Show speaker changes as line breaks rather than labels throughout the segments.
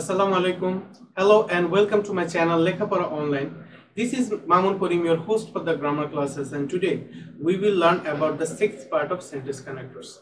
Assalamu alaikum. Hello and welcome to my channel Lekhapora Online. This is Mamun Karim, your host for the grammar classes, and today we will learn about the sixth part of sentence connectors.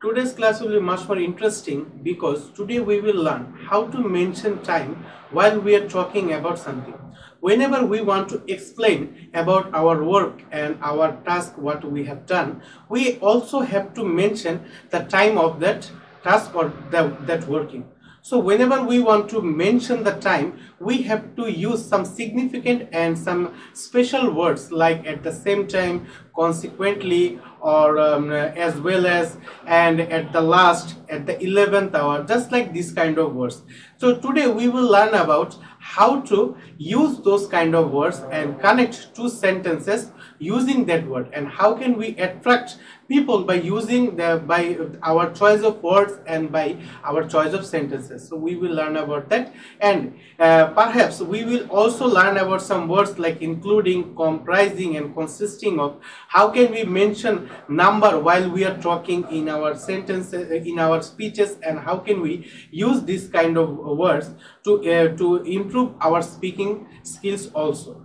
Today's class will be much more interesting because today we will learn how to mention time while we are talking about something. Whenever we want to explain about our work and our task, what we have done, we also have to mention the time of that task or that working. So whenever we want to mention the time, we have to use some significant and some special words like at the same time, consequently, or as well as, and at the last, at the 11th hour, just like this kind of words. So today we will learn about how to use those kind of words and connect two sentences using that word, and how can we attract people by using by our choice of words and by our choice of sentences. So we will learn about that, and perhaps we will also learn about some words like including, comprising, and consisting of. How can we mention number while we are talking in our sentences, in our speeches, and how can we use this kind of words to improve our speaking skills also.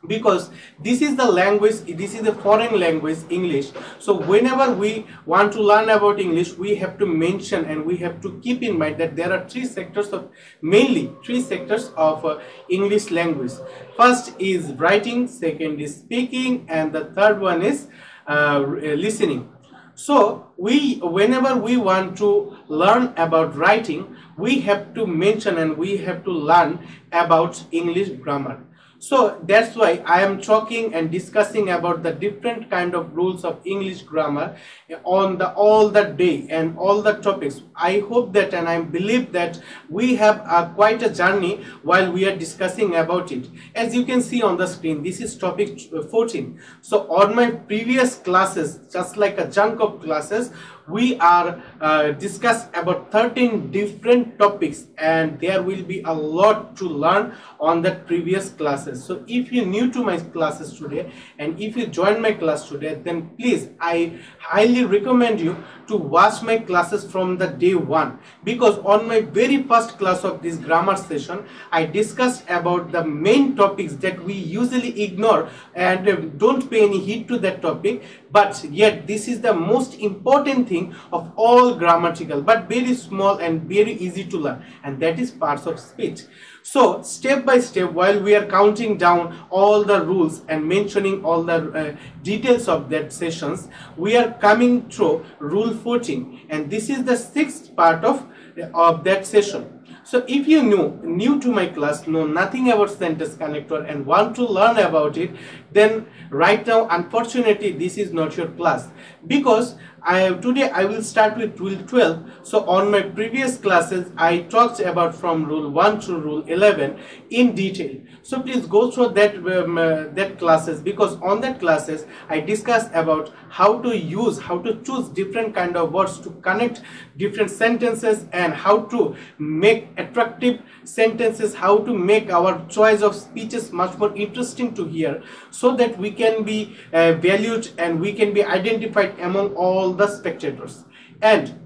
Because this is the language, this is the foreign language, English. So whenever we want to learn about English, we have to mention and we have to keep in mind that there are mainly three sectors of English language. First is writing, second is speaking, and the third one is listening. So whenever we want to learn about writing, we have to mention and we have to learn about English grammar. So that's why I am talking and discussing about the different kind of rules of English grammar on all the day and all the topics. I hope that and I believe that we have quite a journey while we are discussing about it. As you can see on the screen, this is topic 14. So on my previous classes, just like a chunk of classes, we are discussed about 13 different topics, and there will be a lot to learn on that previous classes. So if you're new to my classes today and if you join my class today, then please I highly recommend you to watch my classes from the day one, because on my very first class of this grammar session I discussed about the main topics that we usually ignore and don't pay any heed to that topic, but yet this is the most important thing of all grammatical, but very small and very easy to learn, and that is parts of speech. So step by step, while we are counting down all the rules and mentioning all the details of that sessions, we are coming through rule 14, and this is the sixth part of that session. So if you new to my class, know nothing about sentence connector and want to learn about it, then right now unfortunately this is not your class, because today I will start with rule 12. So on my previous classes I talked about from rule 1 to rule 11 in detail. So please go through that classes, because on that classes I discussed about how to choose different kind of words to connect different sentences, and how to make attractive sentences, how to make our choice of speeches much more interesting to hear, so that we can be valued and we can be identified among all the spectators. And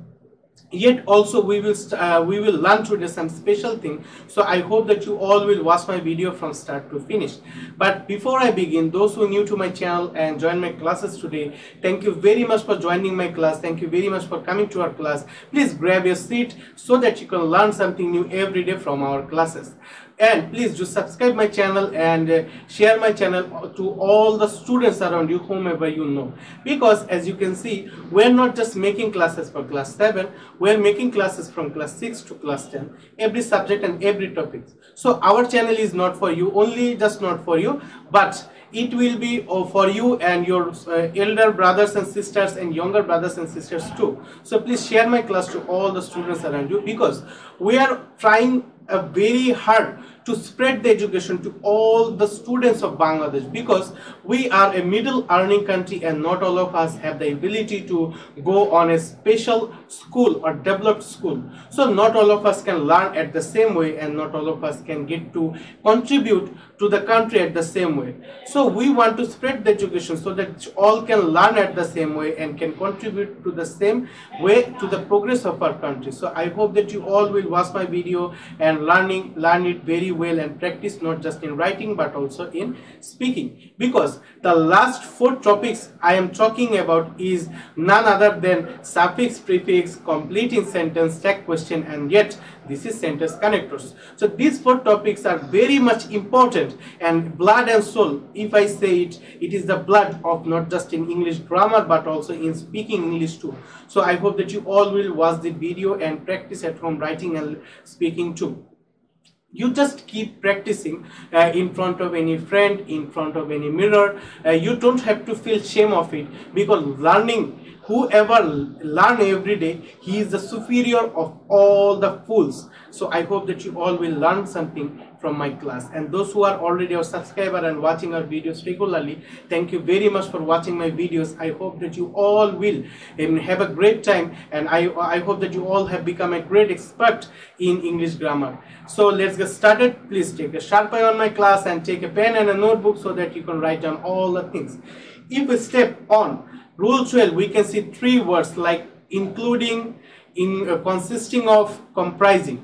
yet also we will learn today some special thing. So I hope that you all will watch my video from start to finish. But before I begin, those who are new to my channel and join my classes today, thank you very much for joining my class. Thank you very much for coming to our class. Please grab your seat so that you can learn something new every day from our classes. And please do subscribe my channel and share my channel to all the students around you, whomever you know, because as you can see, we're not just making classes for class 7, we're making classes from class 6 to class 10, every subject and every topic. So our channel is not for you only, just not for you, but it will be for you and your elder brothers and sisters and younger brothers and sisters too. So please share my class to all the students around you, because we are trying very hard to spread the education to all the students of Bangladesh, because we are a middle earning country and not all of us have the ability to go on a special school or developed school. So not all of us can learn at the same way, and not all of us can get to contribute to the country at the same way. So we want to spread the education so that all can learn at the same way and can contribute to the same way to the progress of our country. So I hope that you all will watch my video and learn it very well and practice not just in writing but also in speaking, because the last 4 topics I am talking about is none other than suffix, prefix, completing sentence, tag question, and yet this is sentence connectors. So these 4 topics are very much important, and blood and soul, if I say it, it is the blood of not just in English grammar but also in speaking English too. So I hope that you all will watch the video and practice at home writing and speaking too. You just keep practicing in front of any friend, in front of any mirror. You don't have to feel shame of it, because learning, whoever learn every day, he is the superior of all the fools. So I hope that you all will learn something from my class, and those who are already our subscriber and watching our videos regularly, thank you very much for watching my videos. I hope that you all will have a great time, and I hope that you all have become a great expert in English grammar. So let's get started. Please take a sharp eye on my class and take a pen and a notebook so that you can write down all the things. If we step on Rule 12, we can see 3 words like including, consisting of, comprising.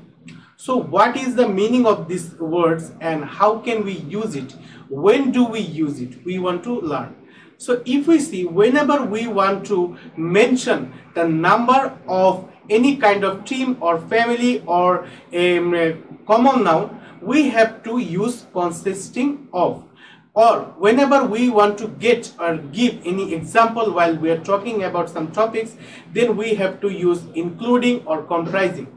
So what is the meaning of these words and how can we use it? When do we use it? We want to learn. So if we see, whenever we want to mention the number of any kind of team or family or a common noun, we have to use consisting of. Or whenever we want to get or give any example while we are talking about some topics, then we have to use including or comprising.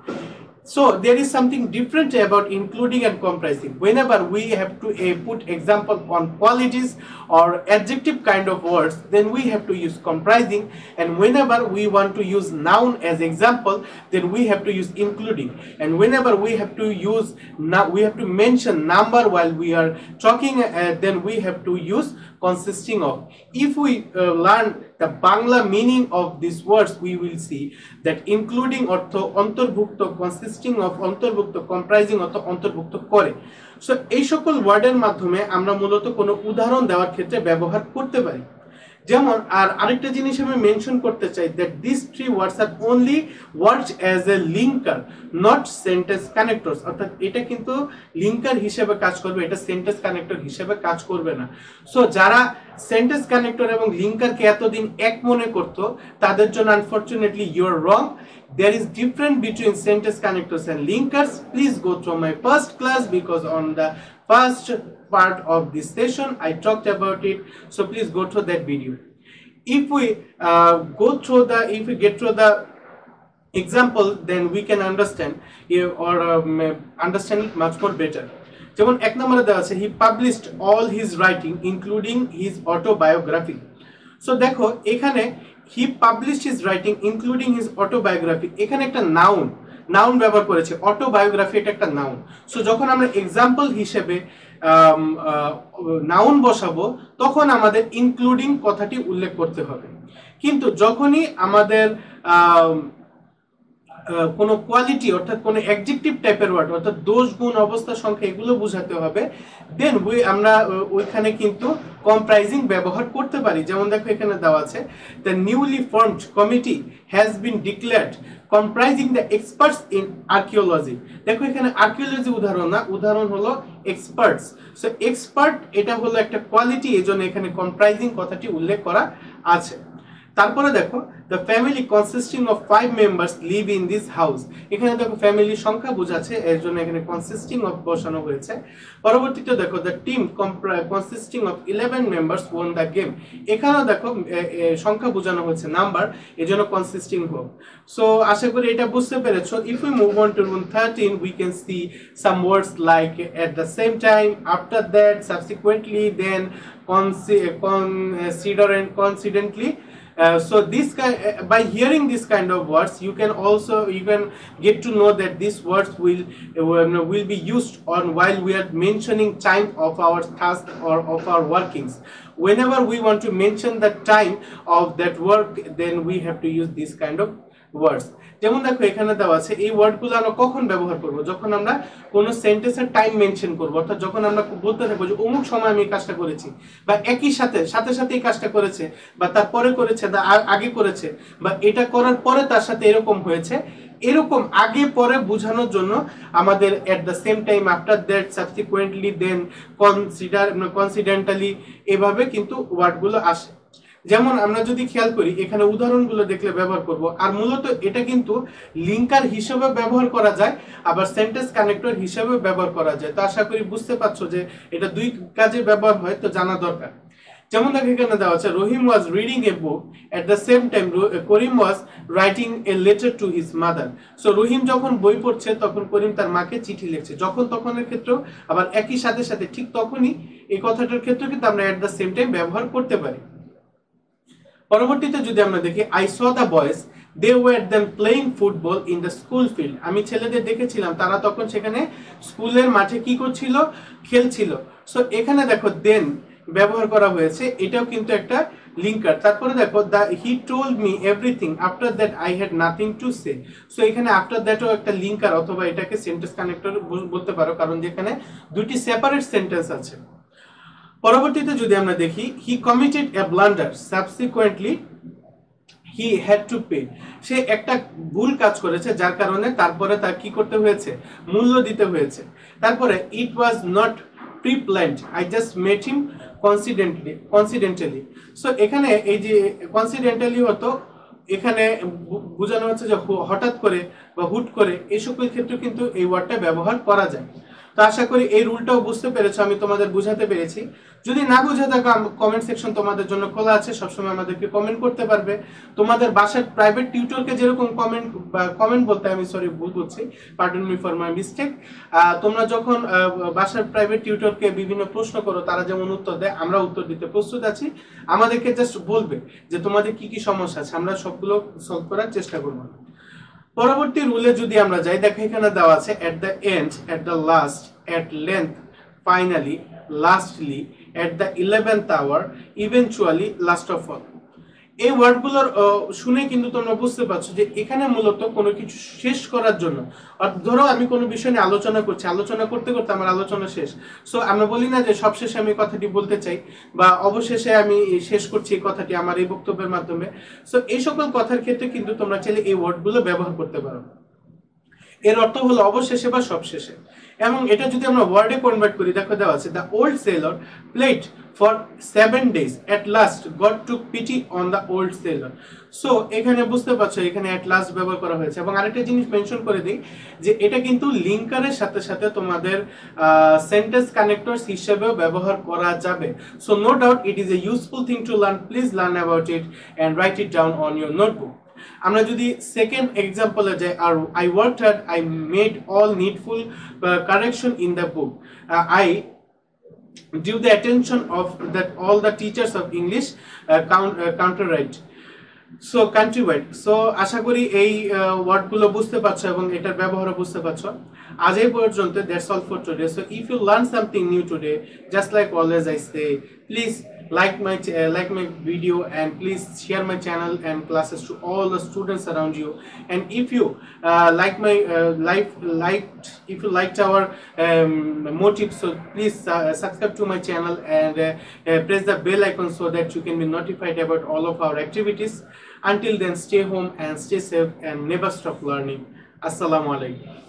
So there is something different about including and comprising. Whenever we have to put example on qualities or adjective kind of words, then we have to use comprising. And whenever we want to use noun as example, then we have to use including. And whenever we have to use, we have to mention number while we are talking, then we have to use consisting of. If we learn the Bangla meaning of these words, we will see that including ortho অন্তর্ভুক্ত, consisting of অন্তর্ভুক্ত, comprising অর্থ অন্তর্ভুক্ত করে। So এই সকল ওয়ার্ডের মাধ্যমে আমরা মূলত কোনো উদাহরণ দেওয়ার ক্ষেত্রে ব্যবহার করতে পারি। যেমন আরেকটা জিনিস আমি মেনশন করতে চাই, that these 3 words are only words as a linker, not sentence connectors। অর্থাৎ এটা কিন্তু লিঙ্কার হিসেবে কাজ করবে, এটা সেন্টেন্স কানেক্টর হিসেবে কাজ করবে না। সো যারা সেন্টেন্স কানেক্টর এবং লিঙ্কারকে এতদিন এক মনে করতো, তাদের জন্য unfortunately you are wrong. There is difference between sentence connectors and linkers. Please go through my first class, because on the first part of this session I talked about it, so please go through that video. If we get through the example, then we can understand or understand it much more better. যেমন 1 নম্বরে দেওয়া আছে, he published all his writing including his autobiography. So দেখো এখানে he published his writing including his autobiography, এখানে একটা noun ব্যবহার করেছে। অটোবায়োগ্রাফি এটা একটা নাউন। সো যখন আমরা এক্সাম্পল হিসেবে নাউন বসাবো, তখন আমাদের ইনক্লুডিং কথাটি উল্লেখ করতে হবে। কিন্তু যখনই আমাদের কোনো কোয়ালিটি অর্থাৎ কোনো অ্যাডজেক্টিভ টাইপের ওয়ার্ড অর্থাৎ দোষ, গুণ, অবস্থা, সংখ্যা এগুলো বোঝাতে হবে, দেন আমরা ওইখানে কিন্তু কম্প্রাইজিং ব্যবহার করতে পারি। যেমন দেখো এখানে দেওয়া আছে, the newly formed committee has been declared comprising the experts in archaeology. দেখো এখানে আর্কিওলজি উদাহরণ না, উদাহরণ হলো এক্সপার্টস। সো এক্সপার্ট এটা হলো একটা কোয়ালিটি, এজন্য এখানে কম্প্রাইজিং কথাটি উল্লেখ করা আছে। তারপরে দেখো, the family consisting of 5 members live in this house। এখানে দেখো ফ্যামিলি সংখ্যা বোঝাচ্ছে, এর জন্য এখানে consisting of বসানো হয়েছে। পরবর্তীতে দেখো, the team consisting of 11 members won the game। এখানেও দেখো সংখ্যা বোঝানো হয়েছে নাম্বার, এজন্য consisting হোক। সো আশা করি এটা বুঝতে পেরেছো। If we move on to rule 13, we can see some words like at the same time, after that, subsequently, then, consider and coincidentally। So this kind, by hearing this kind of words, you can get to know that these words will be used on while we are mentioning time of our task or of our workings. Whenever we want to mention the time of that work, then we have to use this kind of words. যেমন দেখো এখানে দেওয়া আছে এই ওয়ার্ডগুলো আমরা কখন ব্যবহার করব, যখন আমরা কোনো সেন্টেন্সের টাইম মেনশন করব, অর্থাৎ যখন আমরা বলতে থাকবো যে অমুক সময় আমি এই কাজটা করেছি, বা একই সাথে সাথে এই কাজটা করেছে, বা তারপরে করেছে, বা আগে করেছে, বা এটা করার পরে তার সাথে এরকম হয়েছে, এরকম আগে পরে বোঝানোর জন্য আমাদের at the same time, after that, subsequently, then, coincidentally, এভাবে কিন্তু ওয়ার্ডগুলো আসে। যেমন আমরা যদি খেয়াল করি এখানে উদাহরণগুলো দেখলে ব্যবহার করব, আর মূলত এটা কিন্তু লিঙ্কার হিসেবে ব্যবহার করা যায়, আবার সেন্টেন্স কানেক্টর হিসেবে ব্যবহার করা যায়। তো আশা করি বুঝতে পারছো যে এটা দুই কাজে ব্যবহার হয়, তো জানা দরকার। যেমন দেখো এখানে দেওয়া আছে Rahim was reading a book, at the same time Karim was writing a letter to his mother. So Rahim যখন বই পড়ছে তখন করিম তার মাকে চিঠি লিখছে। যখন তখনের ক্ষেত্রেও, আবার একই সাথে ঠিক তখনই, এই কথাটার ক্ষেত্রে কিন্তু আমরা এট দ্য সেম টাইম ব্যবহার করতে পারি। পরবর্তীতে যদি আমরা দেখি, I saw the boys, they were them playing football in the school field. আমি ছেলেদের দেখেছিলাম তারা তখন সেখানে স্কুলের মাঠে কি করছিল, খেলছিল। সো এখানে দেখো দেন ব্যবহার করা হয়েছে, এটাও কিন্তু একটা লিঙ্কার। তারপরে দেখো the he told me everything, after that I had nothing to say. So এখানে আফটার দ্যাটও একটা লিঙ্কার, অথবা এটাকে সেন্টেন্স কানেক্টর বলতে পারো, কারণ যেখানে দুটি সেপারেট সেন্টেন্স আছে। পরবর্তীতে যদি আমরা দেখি, he committed a blunder, subsequently he had to pay. সে একটা ভুল কাজ করেছে, যার কারণে তারপরে তার কি করতে হয়েছে, মূল্য দিতে হয়েছে। তারপরে it was not preplanned, I just met him coincidentally. So এখানে এই যে কনসিডেন্টালি হতো, এখানে বোঝানো হচ্ছে যে হঠাৎ করে বা হুট করে, এই সকল ক্ষেত্রে কিন্তু এই ওয়ার্ডটা ব্যবহার করা যায়। তো আশা করি এই রুলটাও বুঝতে পেরেছো, আমি তোমাদের বুঝাতে পেরেছি। যদি না বুঝে থাকো, কমেন্ট সেকশন তোমাদের জন্য খোলা আছে, সবসময় আমাদেরকে কমেন্ট করতে পারবে। তোমাদের বাসার প্রাইভেট টিউটরকে যেরকম কমেন্ট বলতে, আমি সরি ভুল বলছি, pardon me for my mistake. তোমরা যখন বাসার প্রাইভেট টিউটরকে বিভিন্ন প্রশ্ন করো, তারা যেমন উত্তর দেয়, আমরা উত্তর দিতে প্রস্তুত আছি। আমাদেরকে জাস্ট বলবে যে তোমাদের কি কি সমস্যা আছে, আমরা সবগুলো সলভ করার চেষ্টা করবো। পরবর্তী রুলে যদি আমরা যাই, দেখো এখানে দেওয়া আছে at the end, at the last, at length, finally, lastly, at the 11th hour, eventually, last of all. এই ওয়ার্ডগুলোর শুনে কিন্তু তোমরা বুঝতে পারছো যে এখানে মূলত কোনো কিছু শেষ করার জন্য, ধরো আমি কোনো বিষয় নিয়ে আলোচনা করছি, আলোচনা করতে করতে আমার আলোচনা শেষ। সো আমরা বলি না যে সবশেষে আমি কথাটি বলতে চাই, বা অবশেষে আমি শেষ করছি এই কথাটি আমার এই বক্তব্যের মাধ্যমে। সো এই সকল কথার ক্ষেত্রে কিন্তু তোমরা চাইলে এই ওয়ার্ডগুলো ব্যবহার করতে পারো। এর অর্থ হলো অবশেষে বা সবশেষে। এবং এটা যদি আমরা ওয়ার্ডে কনভার্ট করি, দেখো দেওয়া আছে the old sailor played for 7 days, at last God took pity on the old sailor. So এখানে বুঝতে পারছো এখানে at last ব্যবহার করা হয়েছে। এবং আরেকটা জিনিস মেনশন করে দিই যে এটা কিন্তু লিঙ্কারের সাথে সাথে তোমাদের সেন্টেন্স কানেক্টরস হিসেবেও ব্যবহার করা যাবে। So no doubt it is a useful thing to learn, please learn about it and write it down on your notebook. আমরা যদি সেকেন্ড এক্সাম্পলে যাই, আর I worked hard, I made all needful correction in the book, I due the attention of that all the teachers of English counterwrite. So countrywide. So আশা করি এই ওয়ার্ডগুলো বুঝতে পারছো এবং এটার ব্যবহারও বুঝতে পারছো। আজ এই পর্যন্ত, that's all for today. So if you learn something new today, just like always I say, please like my video and please share my channel and classes to all the students around you. And if you liked our motive, so please subscribe to my channel and press the bell icon so that you can be notified about all of our activities. Until then, stay home and stay safe and never stop learning. Assalamu alaikum.